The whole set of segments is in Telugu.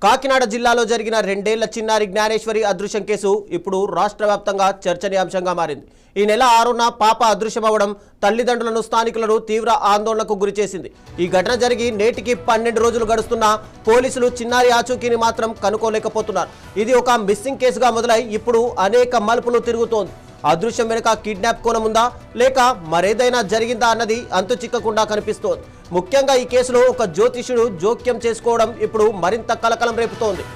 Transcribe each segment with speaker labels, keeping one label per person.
Speaker 1: కాకినాడ జిల్లాలో జరిగిన 2 ఏళ్ల చిన్నారి జ్ఞానేశ్వరి అదృశ్యం కేసు ఇప్పుడు రాష్ట్ర వ్యాప్తంగా చర్చనీయాంశంగా మారింది. ఈ నెల 6న పాప అదృశ్యమవడం తల్లిదండ్రులను స్థానికులను తీవ్ర ఆందోళనకు గురిచేసింది. ఈ ఘటన జరిగి నేటికి 12 రోజులు గడుస్తున్నా పోలీసులు చిన్నారి ఆచూకీని మాత్రం కనుక్కోలేకపోతున్నారు. ఇది ఒక మిస్సింగ్ కేసుగా మొదలై ఇప్పుడు అనేక మలుపులు తిరుగుతోంది. అదృశ్యం వెనుక కిడ్నాప్ కోణం ఉందా లేక మరేదైనా జరిగిందా అన్నది అంతు చిక్కకుండా కనిపిస్తోంది. ముఖ్యంగా ఈ కేసులో ఒక జ్యోతిష్యుడు జోక్యం చేసుకోవడం ఇప్పుడు మరింత కలకలం రేపుతోంది.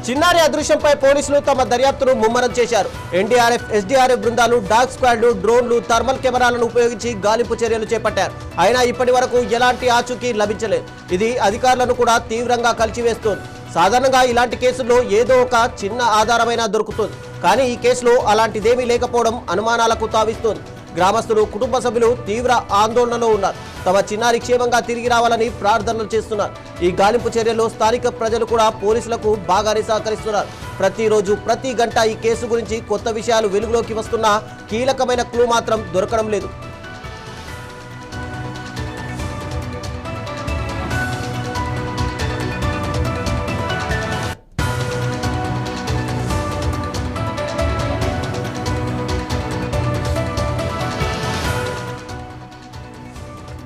Speaker 1: చిన్నారి అదృశ్యంపై పోలీసులు తమ దర్యాప్తును ముమ్మరం చేశారు. ఎన్డీఆర్ఎఫ్, ఎస్డీఆర్ఎఫ్ బృందాలు, డాగ్ స్క్వాడ్లు, డ్రోన్లు, థర్మల్ కెమెరాలను ఉపయోగించి గాలింపు చర్యలు చేపట్టారు. అయినా ఇప్పటి వరకు ఎలాంటి ఆచూకీ లభించలేదు. ఇది అధికారులను కూడా తీవ్రంగా కలిచివేస్తోంది. సాధారణంగా ఇలాంటి కేసుల్లో ఏదో ఒక చిన్న ఆధారమైనా దొరుకుతుంది. కానీ ఈ కేసులో అలాంటిదేమీ లేకపోవడం అనుమానాలకు తావిస్తోంది. గ్రామస్తులు, కుటుంబ సభ్యులు తీవ్ర ఆందోళనలో ఉన్నారు. తమ చిన్నారి క్షేమంగా తిరిగి రావాలని ప్రార్థనలు చేస్తున్నారు. ఈ గాలింపు చర్యలో స్థానిక ప్రజలు కూడా పోలీసులకు బాగానే సహకరిస్తున్నారు. ప్రతిరోజు ప్రతి గంట ఈ కేసు గురించి కొత్త విషయాలు వెలుగులోకి వస్తున్నా కీలకమైన క్లూ మాత్రం దొరకడం లేదు.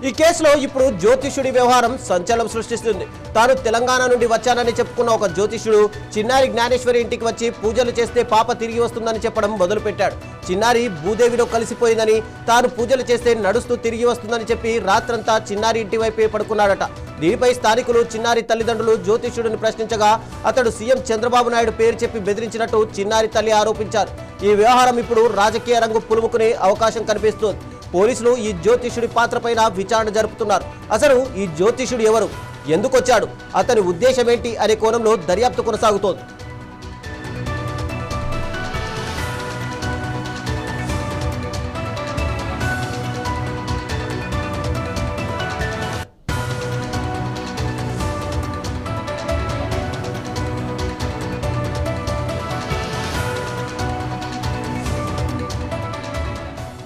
Speaker 1: ఈ కేసులో ఇప్పుడు జ్యోతిష్యుడి వ్యవహారం సంచలనం సృష్టిస్తుంది. తాను తెలంగాణ నుండి వచ్చానని చెప్పుకున్న ఒక జ్యోతిష్యుడు చిన్నారి జ్ఞానేశ్వరి ఇంటికి వచ్చి పూజలు చేస్తే పాప తిరిగి వస్తుందని చెప్పడం మొదలుపెట్టాడు. చిన్నారి భూదేవిలో కలిసిపోయిందని, తాను పూజలు చేస్తే నడుస్తూ తిరిగి వస్తుందని చెప్పి రాత్రంతా చిన్నారి ఇంటి వైపే పడుకున్నాడట. దీనిపై స్థానికులు చిన్నారి తల్లిదండ్రులు జ్యోతిష్యుడిని ప్రశ్నించగా అతడు సీఎం చంద్రబాబు నాయుడు పేరు చెప్పి బెదిరించినట్టు చిన్నారి తల్లి ఆరోపించారు. ఈ వ్యవహారం ఇప్పుడు రాజకీయ రంగు పులుముకునే అవకాశం కనిపిస్తోంది. పోలీసులు ఈ జ్యోతిష్యుడి పాత్రపైన విచారణ జరుపుతున్నారు. అసలు ఈ జ్యోతిష్యుడు ఎవరు, ఎందుకొచ్చాడు, అతని ఉద్దేశం ఏంటి అనే కోణంలో దర్యాప్తు కొనసాగుతోంది.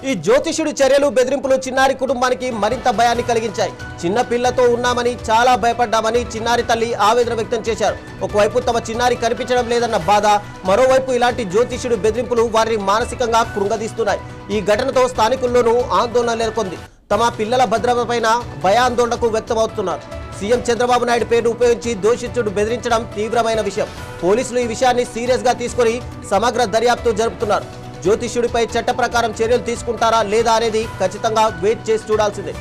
Speaker 1: ఈ జ్యోతిష్యుడి చర్యలు, బెదిరింపులు చిన్నారి కుటుంబానికి మరింత భయాన్ని కలిగించాయి. చిన్న పిల్లతో ఉన్నామని, చాలా భయపడ్డామని చిన్నారి తల్లి ఆవేదన వ్యక్తం చేశారు. ఒకవైపు తమ చిన్నారి కనిపించడం లేదన్న బాధ, మరోవైపు ఇలాంటి జ్యోతిష్యుడి బెదిరింపులు వారిని మానసికంగా కృంగదీస్తున్నాయి. ఈ ఘటనతో స్థానికుల్లోనూ ఆందోళన నెలకొంది. తమ పిల్లల భద్రతపైన భయాందోళనకు వ్యక్తమవుతున్నారు. సీఎం చంద్రబాబు నాయుడు పేరు ఉపయోగించి దోషితుడు బెదిరించడం తీవ్రమైన విషయం. పోలీసులు ఈ విషయాన్ని సీరియస్ గా తీసుకుని సమగ్ర దర్యాప్తు జరుపుతున్నారు. జ్యోతిష్యుడిపై చట్ట ప్రకారం చర్యలు తీసుకుంటారా లేదా అనేది ఖచ్చితంగా వెయిట్ చేసి చూడాల్సిందే.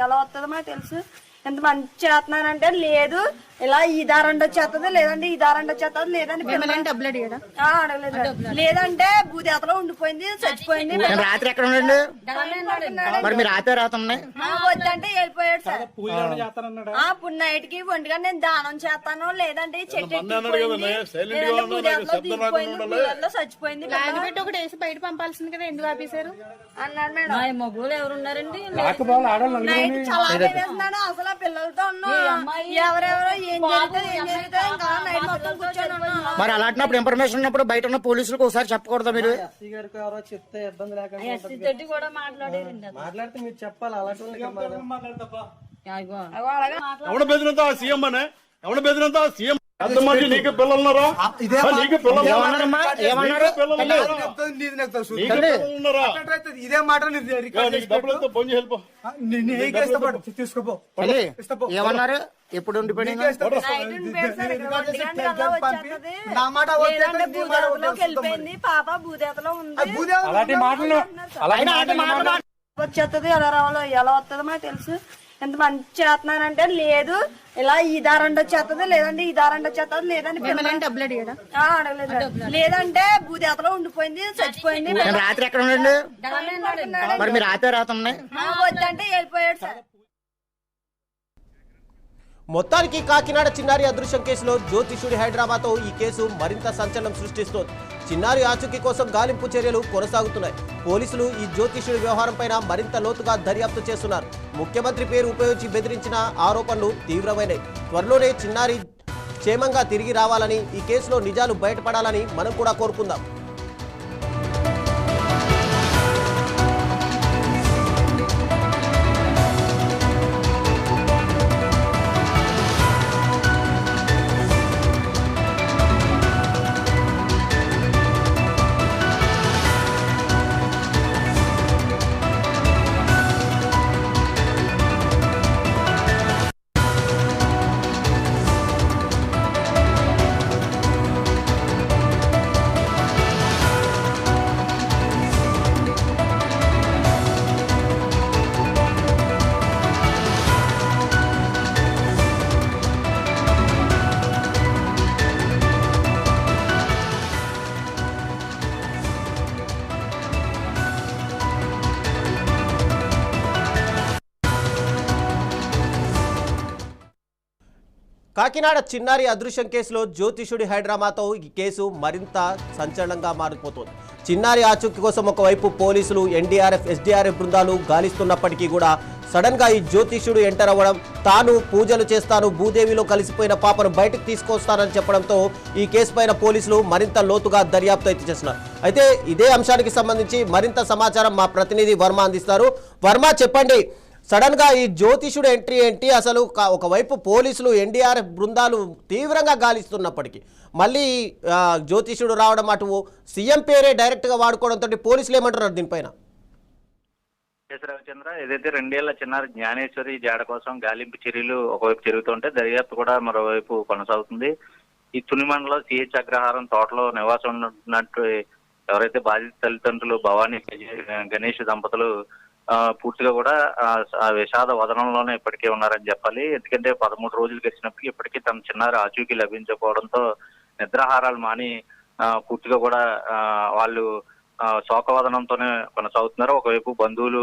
Speaker 2: ఎలా వస్తుందో మనకు తెలుసు. ఎంత మంచి చేస్తున్నానంటే లేదు, ఇలా ఈ దారండి వచ్చేస్తుంది, లేదంటే ఈ దారండి వచ్చేస్తుంది, లేదంటే లేదంటే భూదేతలో ఉండిపోయింది, చచ్చిపోయింది.
Speaker 3: రాత్రి ఎక్కడ ఉండండి మరి మీరు రాత్రి రాత్రి
Speaker 2: వద్దంటే వెళ్ళిపోయాడు సార్. ఇప్పుడు నైట్ కి ఒంటిగా నేను దానం చేస్తాను, లేదంటే చెట్టు భూదేతలో చచ్చిపోయింది.
Speaker 4: ఒకటి వేసి బయట పంపాల్సింది కదా, ఎందుకు ఆపేశారు
Speaker 2: అన్నాడు మేడం.
Speaker 4: మగవాళ్ళు ఎవరున్నారండి?
Speaker 2: నైట్ చాలా వేస్తున్నాడు. అసలు పిల్లలతో ఉన్నాం, ఎవరెవరో ఏం జరుగుతుంది ఇంకా నైట్ మొత్తం కూర్చొని ఉన్నాం.
Speaker 3: మరి అలాంటినప్పుడు ఇన్ఫర్మేషన్ ఉన్నప్పుడు బయట ఉన్న పోలీసులకు ఒకసారి చెప్పకూడదా మీరు?
Speaker 5: ఎస్సీ గారికి ఎవరో చెప్తే ఇబ్బంది లేకుండా
Speaker 2: కూడా మాట్లాడారండి.
Speaker 5: మాట్లాడితే మీరు చెప్పాలి. అలాంటి
Speaker 6: ఎవడ బెదిరంతా సీఎం అనే ఎవడ బెదిరంతా సీఎం అర్థమంటే నీకు పిల్లలున్నారా? నీకు
Speaker 3: ఏమన్నారమ్మా? ఏమన్నారు?
Speaker 5: ఇదే మాట
Speaker 6: డబ్బులతో ఫోన్
Speaker 5: తీసుకోపో.
Speaker 3: ఏమన్నారు? ఎప్పుడు ఉండిపోయింది?
Speaker 2: వెళ్ళిపోయింది పాప భూదేతలో ఉంది. వచ్చేస్తుంది ఎలా రావాలో ఎలా వస్తుందో మాకు తెలుసు. ఎంత మంచి చేస్తున్నానంటే లేదు ఇలా ఈ దారండి వచ్చేస్తుంది, లేదంటే ఈ దారండి వచ్చేస్తుంది, లేదంటే
Speaker 4: డబ్బులు అడిగాడా?
Speaker 2: అడగలేదు, లేదంటే భూదేతలో ఉండిపోయింది, చచ్చిపోయింది.
Speaker 3: రాత్రి ఎక్కడ ఉండండి? మరి మీరు రాతే రాతండి
Speaker 2: వద్దంటే వెళ్ళిపోయాడు సార్.
Speaker 1: మొత్తానికి కాకినాడ చిన్నారి అదృశ్యం కేసులో జ్యోతిషుడి హైదరాబాద్తో ఈ కేసు మరింత సంచలనం సృష్టిస్తోంది. చిన్నారి ఆచూకీ కోసం గాలింపు చర్యలు కొనసాగుతున్నాయి. పోలీసులు ఈ జ్యోతిషుడి వ్యవహారంపైన మరింత లోతుగా దర్యాప్తు చేస్తున్నారు. ముఖ్యమంత్రి పేరు ఉపయోగించి బెదిరించిన ఆరోపణలు తీవ్రమైనవి. త్వరలోనే చిన్నారి క్షేమంగా తిరిగి రావాలని, ఈ కేసులో నిజాలు బయటపడాలని మనం కూడా కోరుకుందాం. కాకినాడ చిన్నారి అదృశ్యం కేసులో జ్యోతిషుడి హైడ్రామాతో ఈ కేసు మరింత సంచలనంగా మారిపోతోంది. చిన్నారి ఆచూకీ కోసం ఒకవైపు పోలీసులు, ఎన్డీఆర్ఎఫ్, ఎస్డీఆర్ఎఫ్ బృందాలు గాలిస్తున్నప్పటికీ కూడా సడన్గా ఈ జ్యోతిషుడు ఎంటర్ అవ్వడం, తాను పూజలు చేస్తాను, భూదేవిలో కలిసిపోయిన పాపను బయటకు తీసుకొస్తానని చెప్పడంతో ఈ కేసు పైన పోలీసులు మరింత లోతుగా దర్యాప్తు అయితే చేస్తున్నారు. అయితే ఇదే అంశానికి సంబంధించి మరింత సమాచారం మా ప్రతినిధి వర్మ అందిస్తారు. వర్మ, చెప్పండి, సడన్ గా ఈ జ్యోతిషుడు ఎంట్రీ ఏంటి? అసలు ఒకవైపు పోలీసులు, ఎన్డీఆర్ఎఫ్ బృందాలు తీవ్రంగా గాలిస్తున్నప్పటికీ మళ్ళీ జ్యోతిషుడు రావడం, అటు సీఎం పేరే డైరెక్ట్ గా వాడుకోవడంతో పోలీసులు ఏమంటున్నారు దీనిపైన?
Speaker 7: రవిచంద్ర, ఏదైతే 2 ఏళ్ల చిన్నారి జ్ఞానేశ్వరి జాడ కోసం గాలింపు చర్యలు ఒకవైపు జరుగుతుంటే దర్యాప్తు కూడా మరోవైపు కొనసాగుతుంది. ఈ తునిమండలో సిహెచ్ అగ్రహారం తోటలో నివాసం ఉన్నట్టు ఎవరైతే బాధిత తల్లిదండ్రులు భవానీ గణేష్ దంపతులు పూర్తిగా కూడా విషాద వదనంలోనే ఇప్పటికే ఉన్నారని చెప్పాలి. ఎందుకంటే 13 రోజులు గడిచినప్పటికీ ఇప్పటికీ తమ చిన్నారి ఆచూకీ లభించకపోవడంతో నిద్రాహారాలు మాని పూర్తిగా కూడా వాళ్ళు శోకవదనంతోనే కొనసాగుతున్నారు. ఒకవైపు బంధువులు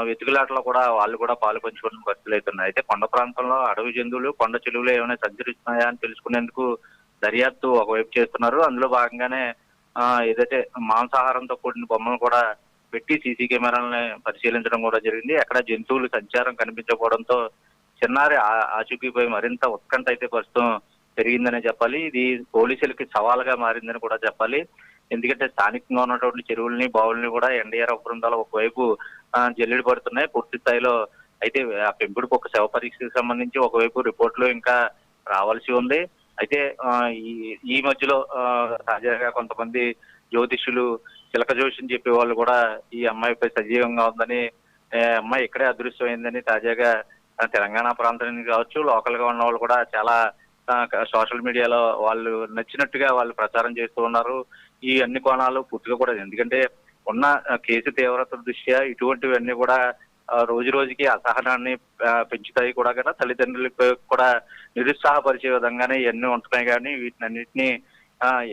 Speaker 7: వెతుకులాటలో కూడా వాళ్ళు కూడా పాలు పంచుకున్న పరిస్థితులు అవుతున్నాయి. అయితే కొండ ప్రాంతంలో అడవి జంతువులు, కొండ చెలువులు ఏమైనా సంచరిస్తున్నాయా అని తెలుసుకునేందుకు దర్యాప్తు ఒకవైపు చేస్తున్నారు. అందులో భాగంగానే ఏదైతే మాంసాహారంతో కూడిన బొమ్మలు కూడా పెట్టి సీసీ కెమెరాలని పరిశీలించడం కూడా జరిగింది. అక్కడ జంతువులు సంచారం కనిపించకపోవడంతో చిన్నారి ఆచూకీపై మరింత ఉత్కంఠ అయితే ప్రస్తుతం పెరిగిందనే చెప్పాలి. ఇది పోలీసులకి సవాల్గా మారిందని కూడా చెప్పాలి. ఎందుకంటే స్థానికంగా ఉన్నటువంటి చెరువుల్ని, బావుల్ని కూడా ఎన్డీఆర్ఎఫ్ బృందాలు ఒకవైపు జల్లెడు పడుతున్నాయి పూర్తి స్థాయిలో. అయితే ఆ పెంపుడు కుక్క శవ పరీక్షకు సంబంధించి ఒకవైపు రిపోర్టులు ఇంకా రావాల్సి ఉంది. అయితే ఈ మధ్యలో తాజాగా కొంతమంది జ్యోతిష్యులు, చిలక జోషిని చెప్పే వాళ్ళు కూడా ఈ అమ్మాయిపై సజీవంగా ఉందని, అమ్మాయి ఇక్కడే అదృశ్యమైందని తాజాగా తెలంగాణ ప్రాంతం నుంచి కావచ్చు, లోకల్ గా ఉన్న వాళ్ళు కూడా చాలా సోషల్ మీడియాలో వాళ్ళు నచ్చినట్టుగా వాళ్ళు ప్రచారం చేస్తూ ఉన్నారు. ఈ అన్ని కోణాలు పూర్తిగా కూడా, ఎందుకంటే ఉన్న కేసు తీవ్రత దృష్ట్యా ఇటువంటివన్నీ కూడా రోజు రోజుకి అసహనాన్ని పెంచుతాయి కూడా కదా, తల్లిదండ్రులకు కూడా నిరుత్సాహపరిచే విధంగానే ఇవన్నీ ఉంటున్నాయి. కానీ వీటినన్నింటినీ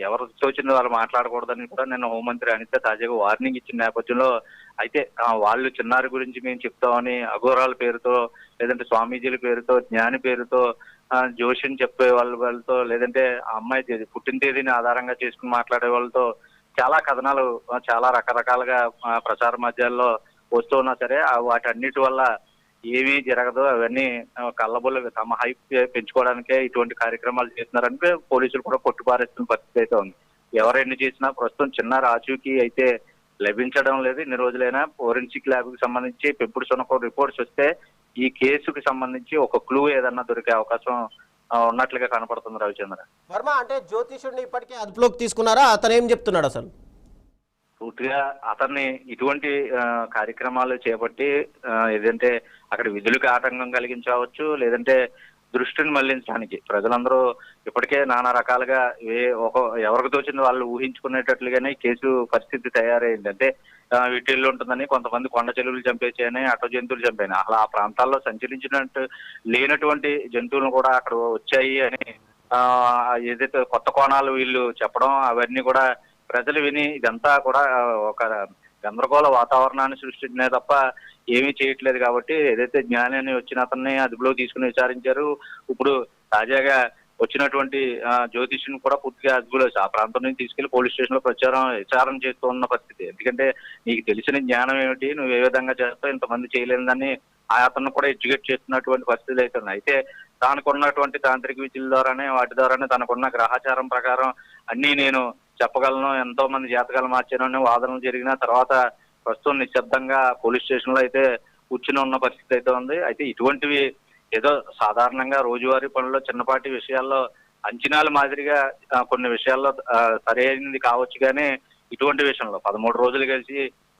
Speaker 7: ఎవరు తోచింది వాళ్ళు మాట్లాడకూడదని కూడా నిన్న హోంమంత్రి అనిత తాజాగా వార్నింగ్ ఇచ్చిన నేపథ్యంలో, అయితే వాళ్ళు చిన్నారి గురించి మేము చెప్తామని అఘోరాల పేరుతో, లేదంటే స్వామీజీల పేరుతో, జ్ఞాని పేరుతో, జోషిని చెప్పే వాళ్ళతో, లేదంటే ఆ అమ్మాయి పుట్టిన తేదీని ఆధారంగా చేసుకుని మాట్లాడే వాళ్ళతో చాలా కథనాలు చాలా రకరకాలుగా ప్రచార మాధ్యాల్లో వస్తూ ఉన్నా సరే వాటన్నిటి వల్ల ఏమీ జరగదు, అవన్నీ కళ్ళబొల్ల తమ హైప్ పెంచుకోవడానికే ఇటువంటి కార్యక్రమాలు చేస్తున్నారని పోలీసులు కూడా కొట్టుపారేస్తున్న పరిస్థితి అయితే ఉంది. ఎవరు ఎన్ని చేసినా ప్రస్తుతం చిన్నారి ఆచూకీ అయితే లభించడం లేదు. ఇన్ని రోజులైనా ఫోరెన్సిక్ ల్యాబ్ కి సంబంధించి పెంపుడు శునకం రిపోర్ట్స్ వస్తే ఈ కేసుకి సంబంధించి ఒక క్లూ ఏదన్నా దొరికే అవకాశం ఉన్నట్లుగా కనపడుతుంది రవిచంద్ర.
Speaker 1: వర్మ, అంటే జ్యోతిష్యుడిని ఇప్పటికే అదుపులోకి తీసుకున్నారా? అతను ఏం చెప్తున్నాడు అసలు?
Speaker 7: పూర్తిగా అతన్ని ఇటువంటి కార్యక్రమాలు చేపట్టి ఏదంటే అక్కడ విధులకు ఆటంకం కలిగించవచ్చు, లేదంటే దృష్టిని మళ్లించడానికి ప్రజలందరూ ఇప్పటికే నానా రకాలుగా ఎవరికి తోచింది వాళ్ళు ఊహించుకునేటట్లుగానే కేసు పరిస్థితి తయారైంది. అంటే వీటిల్లో ఉంటుందని కొంతమంది కొండ చెలువులు చంపేసాయని, అటో జంతువులు చంపాయని, అలా ఆ ప్రాంతాల్లో సంచరించినట్టు లేనటువంటి జంతువులను కూడా అక్కడ వచ్చాయి అని ఏదైతే కొత్త కోణాలు వీళ్ళు చెప్పడం, అవన్నీ కూడా ప్రజలు విని ఇదంతా కూడా ఒక గందరగోళ వాతావరణాన్ని సృష్టించినే తప్ప ఏమీ చేయట్లేదు. కాబట్టి ఏదైతే జ్ఞాని అని వచ్చిన అతన్ని అదుపులో తీసుకుని విచారించారు. ఇప్పుడు తాజాగా వచ్చినటువంటి జ్యోతిష్యుని కూడా పూర్తిగా అదుపులో ఆ ప్రాంతం నుంచి తీసుకెళ్లి పోలీస్ స్టేషన్ లో విచారణ చేస్తూ ఉన్న పరిస్థితి. ఎందుకంటే నీకు తెలిసిన జ్ఞానం ఏమిటి, నువ్వు ఏ విధంగా చేస్తావు, ఇంతమంది చేయలేదని అతను కూడా ఎడ్యుకేట్ చేస్తున్నటువంటి పరిస్థితులు అయితే ఉన్నాయి. అయితే తనకున్నటువంటి తాంత్రిక విద్యల ద్వారానే వాటి ద్వారానే తనకున్న గ్రహాచారం ప్రకారం అన్ని నేను చెప్పగలను, ఎంతో మంది జాతకాలు మార్చానని వాదనలు జరిగిన తర్వాత ప్రస్తుతం నిశ్శబ్దంగా పోలీస్ స్టేషన్ లో అయితే కూర్చుని ఉన్న పరిస్థితి అయితే ఉంది. అయితే ఇటువంటివి ఏదో సాధారణంగా రోజువారీ పనుల్లో చిన్నపాటి విషయాల్లో అంచనాల మాదిరిగా కొన్ని విషయాల్లో సరైనది కావచ్చు, కానీ ఇటువంటి విషయంలో 13 రోజులు కలిసి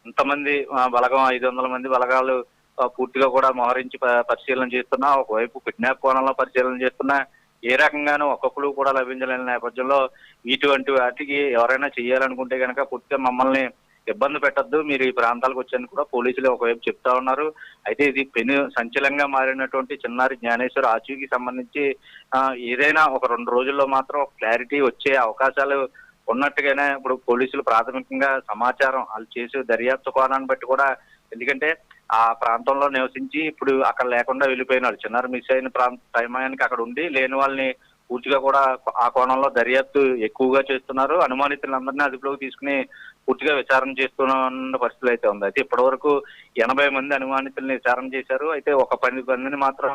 Speaker 7: ఇంతమంది బలగం 500 మంది బలగాలు పూర్తిగా కూడా మోహరించి పరిశీలన చేస్తున్నా, ఒకవైపు కిడ్నాప్ కోణంలో పరిశీలన చేస్తున్నా, ఏ రకంగానూ ఒక్కొక్కరు కూడా లభించలేని నేపథ్యంలో ఇటువంటి వాటికి ఎవరైనా చేయాలనుకుంటే కనుక పూర్తిగా మమ్మల్ని ఇబ్బంది పెట్టద్దు, మీరు ఈ ప్రాంతాలకు వచ్చారని కూడా పోలీసులు ఒకవైపు చెప్తా ఉన్నారు. అయితే ఇది సంచలంగా మారినటువంటి చిన్నారి జ్ఞానేశ్వర్ ఆచూకీకి సంబంధించి ఏదైనా ఒక 2 రోజుల్లో మాత్రం క్లారిటీ వచ్చే అవకాశాలు ఉన్నట్టుగానే ఇప్పుడు పోలీసులు ప్రాథమికంగా సమాచారం వాళ్ళు చేసే దర్యాప్తు కోణాన్ని బట్టి కూడా, ఎందుకంటే ఆ ప్రాంతంలో నివసించి ఇప్పుడు అక్కడ లేకుండా వెళ్ళిపోయినాడు చిన్నారి మిస్ అయిన సమయానికి అక్కడ ఉండి లేని వాళ్ళని పూర్తిగా కూడా ఆ కోణంలో దర్యాప్తు ఎక్కువగా చేస్తున్నారు. అనుమానితులందరినీ అదుపులోకి తీసుకుని పూర్తిగా విచారణ చేస్తున్న పరిస్థితులు అయితే ఉంది. అయితే ఇప్పటి వరకు 80 మంది అనుమానితుల్ని విచారణ చేశారు. అయితే ఒక 10 మందిని మాత్రం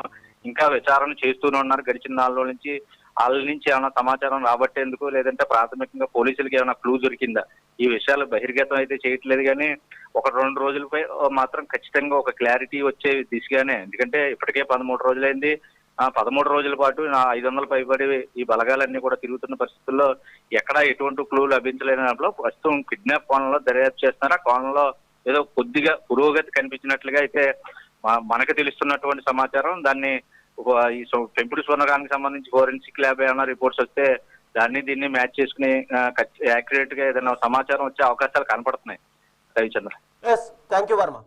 Speaker 7: ఇంకా విచారణ చేస్తూనే ఉన్నారు. గడిచిన 4 రోజుల నుంచి వాళ్ళ నుంచి ఏమైనా సమాచారం రాబట్టేందుకు, లేదంటే ప్రాథమికంగా పోలీసులకి ఏమైనా క్లూ దొరికిందా, ఈ విషయాలు బహిర్గతం అయితే చేయట్లేదు. కానీ ఒక 2 రోజులపై మాత్రం ఖచ్చితంగా ఒక క్లారిటీ వచ్చే దిశగానే, ఎందుకంటే ఇప్పటికే 13 రోజులైంది. 13 రోజుల పాటు 500 పైబడి ఈ బలగాలన్నీ కూడా తిరుగుతున్న పరిస్థితుల్లో ఎక్కడా ఎటువంటి క్లూ లభించలేని దాంట్లో ప్రస్తుతం కిడ్నాప్ కోణంలో దర్యాప్తు చేస్తున్నారు. ఆ కోణంలో ఏదో కొద్దిగా పురోగతి కనిపించినట్లుగా అయితే మనకు తెలుస్తున్నటువంటి సమాచారం. దాన్ని ఈ పెంపుడు స్వర్ణకానికి సంబంధించి ఫోరెన్సిక్ ల్యాబ్ ఏమైనా రిపోర్ట్స్ వస్తే దీన్ని మ్యాచ్ చేసుకుని యాక్యురేట్ గా ఏదైనా సమాచారం వచ్చే అవకాశాలు కనపడుతున్నాయి. రవిచంద్ర.
Speaker 1: Thank you Varma.